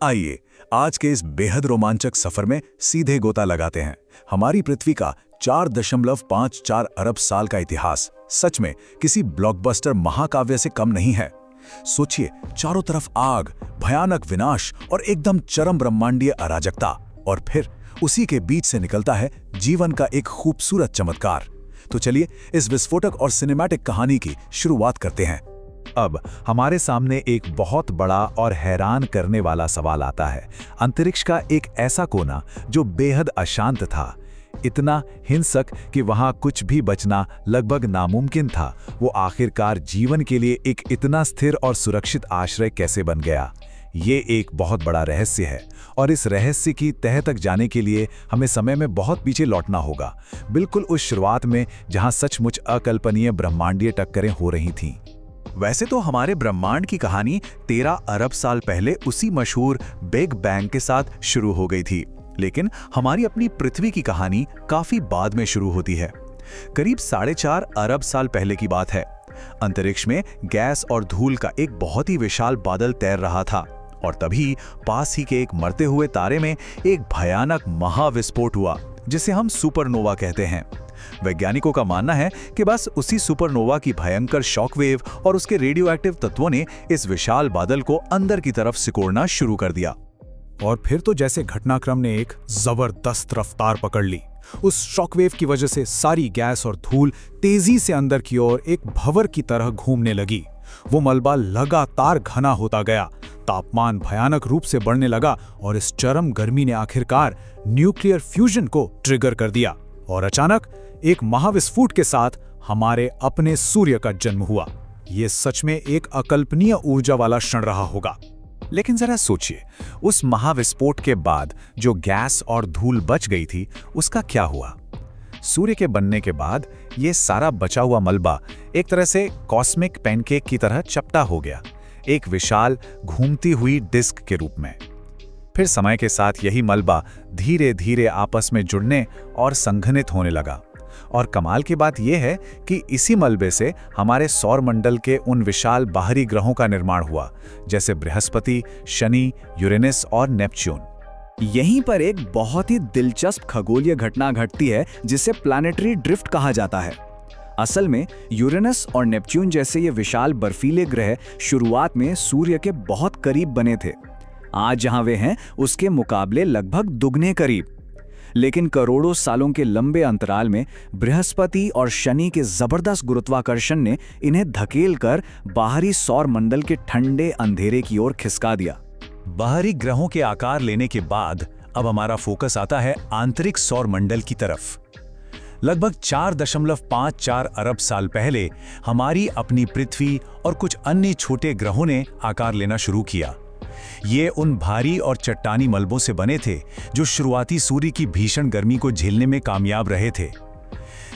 आइए आज के इस बेहद रोमांचक सफर में सीधे गोता लगाते हैं। हमारी पृथ्वी का 4.54 अरब साल का इतिहास सच में किसी ब्लॉकबस्टर महाकाव्य से कम नहीं है। सोचिए, चारों तरफ आग, भयानक विनाश और एकदम चरम ब्रह्मांडीय अराजकता, और फिर उसी के बीच से निकलता है जीवन का एक खूबसूरत चमत्कार। तो चलिए इस विस्फोटक और सिनेमैटिक कहानी की शुरुआत करते हैं। अब हमारे सामने एक बहुत बड़ा और हैरान करने वाला सवाल आता है। अंतरिक्ष का एक ऐसा कोना जो बेहद अशांत था, इतना हिंसक कि वहां कुछ भी बचना लगभग नामुमकिन था, वो आखिरकार जीवन के लिए एक इतना स्थिर और सुरक्षित आश्रय कैसे बन गया? ये एक बहुत बड़ा रहस्य है, और इस रहस्य की तह तक जाने के लिए हमें समय में बहुत पीछे लौटना होगा, बिल्कुल उस शुरुआत में जहां सचमुच अकल्पनीय ब्रह्मांडीय टक्करें हो रही थीं। वैसे तो हमारे ब्रह्मांड की कहानी 13 अरब साल पहले उसी मशहूर बिग बैंग के साथ शुरू हो गई थी, लेकिन हमारी अपनी पृथ्वी की कहानी काफी बाद में शुरू होती है। करीब 4.5 अरब साल पहले की बात है। अंतरिक्ष में गैस और धूल का एक बहुत ही विशाल बादल तैर रहा था, और तभी पास ही के एक मरते हुए तारे में एक भयानक महाविस्फोट हुआ, जिसे हम सुपरनोवा कहते हैं। वैज्ञानिकों का मानना है कि बस उसी सुपरनोवा की भयंकर शॉकवेव और उसके रेडियोएक्टिव तत्वों ने इस विशाल बादल को अंदर की तरफ सिकोड़ना शुरू कर दिया। और फिर तो जैसे घटनाक्रम ने एक जबरदस्त रफ्तार पकड़ ली। उस शॉकवेव की वजह से सारी गैस और धूल तेजी से अंदर की ओर एक भंवर की तरह घूमने लगी। वो मलबा लगातार घना होता गया, तापमान भयानक रूप से बढ़ने लगा, और इस चरम गर्मी ने आखिरकार न्यूक्लियर फ्यूजन को ट्रिगर कर दिया, और अचानक एक महाविस्फोट के साथ हमारे अपने सूर्य का जन्म हुआ। ये सच में एक अकल्पनीय ऊर्जा वाला क्षण रहा होगा। लेकिन जरा सोचिए, उस महाविस्फोट के बाद जो गैस और धूल बच गई थी, उसका क्या हुआ? सूर्य के बनने के बाद ये सारा बचा हुआ मलबा एक तरह से कॉस्मिक पैनकेक की तरह चपटा हो गया, एक विशाल घूमती हुई डिस्क के रूप में। फिर समय के साथ यही मलबा धीरे धीरे आपस में जुड़ने और संघनित होने लगा, और कमाल की बात यह है कि इसी मलबे से हमारे सौर मंडल के उन विशाल बाहरी ग्रहों का निर्माण हुआ, जैसे बृहस्पति, शनि, यूरेनस और नेपच्यून। यहीं पर एक बहुत ही दिलचस्प खगोलीय घटना घटती है, जिसे प्लैनेटरी ड्रिफ्ट कहा जाता है। असल में यूरेनस और नेपच्यून जैसे ये विशाल बर्फीले ग्रह शुरुआत में सूर्य के बहुत करीब बने थे। आज जहां वे हैं उसके मुकाबले लगभग दुगने करीब। लेकिन करोड़ों सालों के लंबे अंतराल में बृहस्पति और शनि के जबरदस्त गुरुत्वाकर्षण ने इन्हें धकेलकर बाहरी सौर मंडल के ठंडे अंधेरे की ओर खिसका दिया। बाहरी ग्रहों के आकार लेने के बाद अब हमारा फोकस आता है आंतरिक सौर मंडल की तरफ। लगभग 4.54 अरब साल पहले हमारी अपनी पृथ्वी और कुछ अन्य छोटे ग्रहों ने आकार लेना शुरू किया। ये उन भारी और चट्टानी मलबों से बने थे जो शुरुआती सूर्य की भीषण गर्मी को झेलने में कामयाब रहे थे।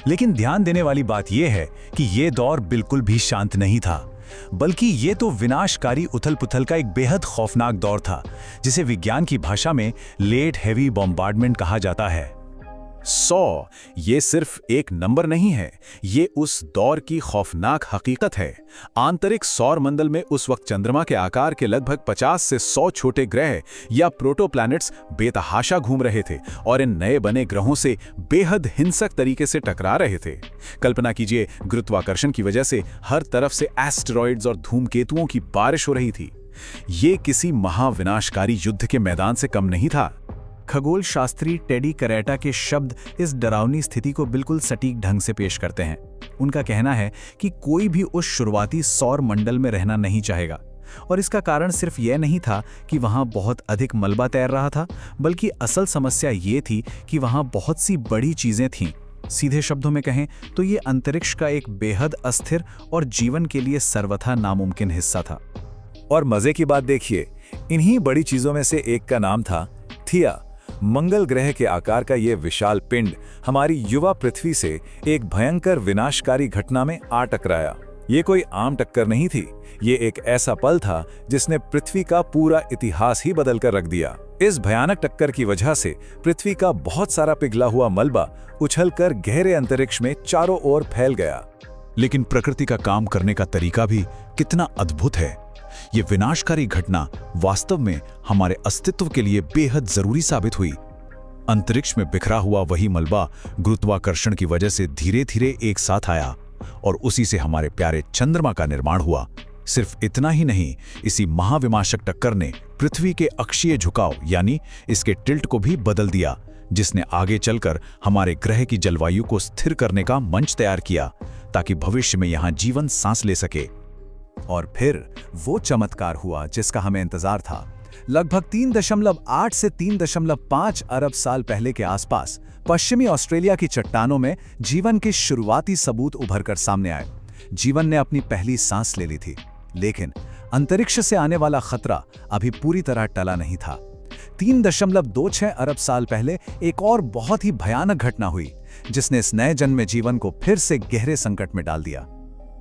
लेकिन ध्यान देने वाली बात यह है कि यह दौर बिल्कुल भी शांत नहीं था, बल्कि ये तो विनाशकारी उथल-पुथल का एक बेहद खौफनाक दौर था, जिसे विज्ञान की भाषा में लेट हेवी बॉम्बार्डमेंट कहा जाता है। 100 ये सिर्फ एक नंबर नहीं है, ये उस दौर की खौफनाक हकीकत है। आंतरिक सौर मंडल में उस वक्त चंद्रमा के आकार के लगभग 50 से 100 छोटे ग्रह या प्रोटोप्लैनेट्स बेतहाशा घूम रहे थे, और इन नए बने ग्रहों से बेहद हिंसक तरीके से टकरा रहे थे। कल्पना कीजिए, गुरुत्वाकर्षण की वजह से हर तरफ से एस्टेरॉइड्स और धूमकेतुओं की बारिश हो रही थी। ये किसी महाविनाशकारी युद्ध के मैदान से कम नहीं था। खगोल शास्त्री टेडी करेटा के शब्द इस डरावनी स्थिति को बिल्कुल सटीक ढंग से पेश करते हैं। उनका कहना है कि कोई भी उस शुरुआती सौर मंडल में रहना नहीं चाहेगा, और इसका कारण सिर्फ यह नहीं था कि वहां बहुत अधिक मलबा तैर रहा था, बल्कि असल समस्या ये थी कि वहां बहुत सी बड़ी चीजें थीं। सीधे शब्दों में कहें तो ये अंतरिक्ष का एक बेहद अस्थिर और जीवन के लिए सर्वथा नामुमकिन हिस्सा था। और मजे की बात देखिए, इन्हीं बड़ी चीजों में से एक का नाम था थिया। मंगल ग्रह के आकार का यह विशाल पिंड हमारी युवा पृथ्वी से एक भयंकर विनाशकारी घटना में आ टकराया। ये कोई आम टक्कर नहीं थी, ये एक ऐसा पल था जिसने पृथ्वी का पूरा इतिहास ही बदल कर रख दिया। इस भयानक टक्कर की वजह से पृथ्वी का बहुत सारा पिघला हुआ मलबा उछलकर गहरे अंतरिक्ष में चारों ओर फैल गया। लेकिन प्रकृति का काम करने का तरीका भी कितना अद्भुत है। ये विनाशकारी घटना वास्तव में हमारे अस्तित्व के लिए बेहद जरूरी साबित हुई। अंतरिक्ष में बिखरा हुआ वही मलबा गुरुत्वाकर्षण की वजह से धीरे धीरे एक साथ आया और उसी से हमारे प्यारे चंद्रमा का निर्माण हुआ। सिर्फ इतना ही नहीं, इसी महाविनाशक टक्कर ने पृथ्वी के अक्षीय झुकाव यानी इसके टिल्ट को भी बदल दिया, जिसने आगे चलकर हमारे ग्रह की जलवायु को स्थिर करने का मंच तैयार किया ताकि भविष्य में यहां जीवन सांस ले सके। और फिर वो चमत्कार हुआ जिसका हमें इंतजार था। लगभग 3.8 से 3.5 अरब साल पहले के आसपास पश्चिमी ऑस्ट्रेलिया की चट्टानों में जीवन के शुरुआती सबूत उभरकर सामने आए। जीवन ने अपनी पहली सांस ले ली थी, लेकिन अंतरिक्ष से आने वाला खतरा अभी पूरी तरह टला नहीं था। 3.26 अरब साल पहले एक और बहुत ही भयानक घटना हुई जिसने इस नए जन्मे जीवन को फिर से गहरे संकट में डाल दिया।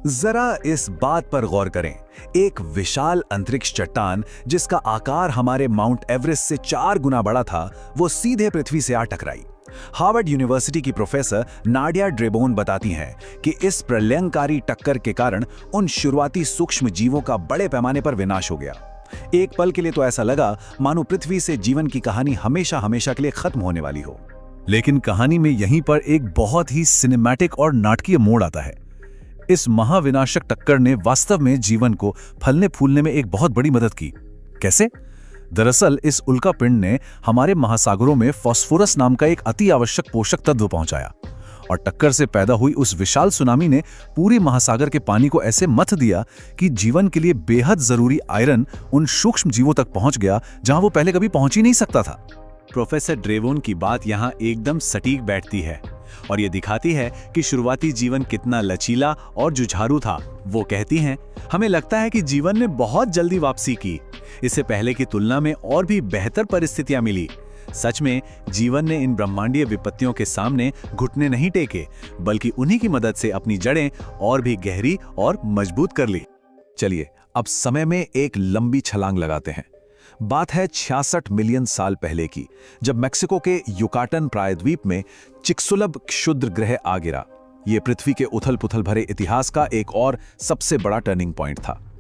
जरा इस बात पर गौर करें, एक विशाल अंतरिक्ष चट्टान जिसका आकार हमारे माउंट एवरेस्ट से 4 गुना बड़ा था, वो सीधे पृथ्वी से आ टकराई। हार्वर्ड यूनिवर्सिटी की प्रोफेसर नाडिया ड्रेबोन बताती हैं कि इस प्रलयंकारी टक्कर के कारण उन शुरुआती सूक्ष्म जीवों का बड़े पैमाने पर विनाश हो गया। एक पल के लिए तो ऐसा लगा मानो पृथ्वी से जीवन की कहानी हमेशा हमेशा के लिए खत्म होने वाली हो। लेकिन कहानी में यहीं पर एक बहुत ही सिनेमैटिक और नाटकीय मोड़ आता है। इस महाविनाशक टक्कर ने वास्तव में जीवन को फलने फूलने में एक बहुत बड़ी मदद की। कैसे? दरअसल इस उल्कापिंड ने हमारे महासागरों में फास्फोरस नाम का एक अति आवश्यक पोषक तत्व पहुंचाया और टक्कर से पैदा हुई उस विशाल सुनामी ने पूरे महासागर के पानी को ऐसे मथ दिया कि जीवन के लिए बेहद जरूरी आयरन उन सूक्ष्म जीवों तक पहुंच गया जहां वो पहले कभी पहुंच ही नहीं सकता था। प्रोफेसर ड्रेबोन की बात यहाँ एकदम सटीक बैठती है और ये दिखाती है कि शुरुआती जीवन कितना लचीला और जुझारू था। वो कहती हैं, हमें लगता है कि जीवन ने बहुत जल्दी वापसी की, इससे पहले की तुलना में और भी बेहतर परिस्थितियां मिली। सच में जीवन ने इन ब्रह्मांडीय विपत्तियों के सामने घुटने नहीं टेके, बल्कि उन्हीं की मदद से अपनी जड़ें और भी गहरी और मजबूत कर ली। चलिए अब समय में एक लंबी छलांग लगाते हैं। बात है 66 मिलियन साल पहले की, जब मेक्सिको के युकाटन प्रायद्वीप में चिक्सुलब क्षुद्र ग्रह आ गिरा। यह पृथ्वी के उथल-पुथल भरे इतिहास का एक और सबसे बड़ा टर्निंग पॉइंट था।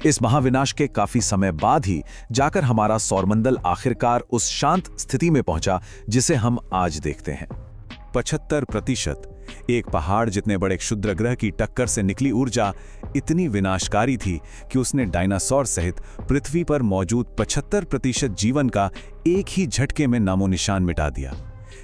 इस महाविनाश के काफी समय बाद ही जाकर हमारा सौरमंडल आखिरकार उस शांत स्थिति में पहुंचा जिसे हम आज देखते हैं। 75% एक पहाड़ जितने बड़े क्षुद्र ग्रह की टक्कर से निकली ऊर्जा इतनी विनाशकारी थी कि उसने डायनासोर सहित पृथ्वी पर मौजूद 75% जीवन का एक ही झटके में नामो निशान मिटा दिया।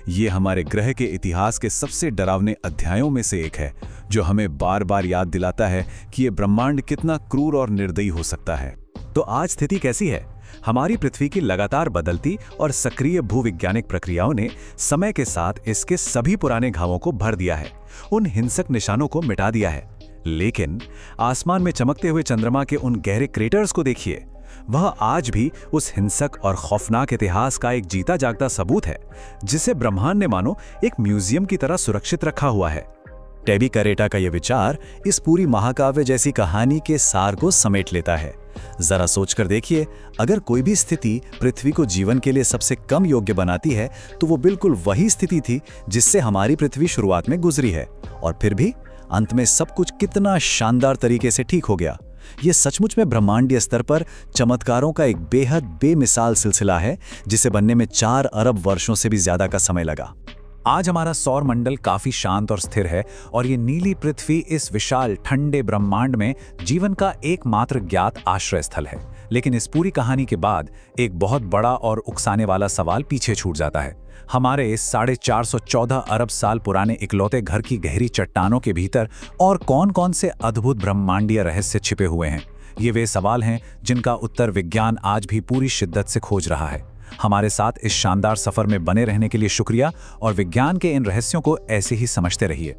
ये हमारे ग्रह के इतिहास के सबसे डरावने अध्यायों में से एक है, जो हमें बार बार याद दिलाता है कि ये ब्रह्मांड कितना क्रूर और निर्दयी हो सकता है। तो आज स्थिति कैसी है? हमारी पृथ्वी की लगातार बदलती और सक्रिय भूविज्ञानिक प्रक्रियाओं ने समय के साथ इसके सभी पुराने घावों को भर दिया है, उन हिंसक निशानों को मिटा दिया है। लेकिन आसमान में चमकते हुए चंद्रमा के उन गहरे क्रेटर्स को देखिए। वह आज भी उस हिंसक और खौफनाक इतिहास का एक जीता जागता सबूत है, जिसे ब्रह्मांड ने मानो एक म्यूजियम की तरह सुरक्षित रखा हुआ है। टेबी करेटा का यह विचार इस पूरी महाकाव्य जैसी कहानी के सार को समेट लेता है। जरा सोचकर देखिए, अगर कोई भी स्थिति पृथ्वी को जीवन के लिए सबसे कम योग्य बनाती है, तो वो बिल्कुल वही स्थिति थी जिससे हमारी पृथ्वी शुरुआत में गुजरी है, और फिर भी अंत में सब कुछ कितना शानदार तरीके से ठीक हो गया। ये सचमुच में ब्रह्मांडीय स्तर पर चमत्कारों का एक बेहद बेमिसाल सिलसिला है, जिसे बनने में 4 अरब वर्षों से भी ज्यादा का समय लगा। आज हमारा सौर मंडल काफी शांत और स्थिर है, और ये नीली पृथ्वी इस विशाल ठंडे ब्रह्मांड में जीवन का एकमात्र ज्ञात आश्रय स्थल है। लेकिन इस पूरी कहानी के बाद एक बहुत बड़ा और उकसाने वाला सवाल पीछे छूट जाता है। हमारे इस 414 अरब साल पुराने इकलौते घर की गहरी चट्टानों के भीतर और कौन-कौन से अद्भुत ब्रह्मांडीय रहस्य छिपे हुए हैं? ये वे सवाल हैं जिनका उत्तर विज्ञान आज भी पूरी शिद्दत से खोज रहा है। हमारे साथ इस शानदार सफर में बने रहने के लिए शुक्रिया, और विज्ञान के इन रहस्यों को ऐसे ही समझते रहिए।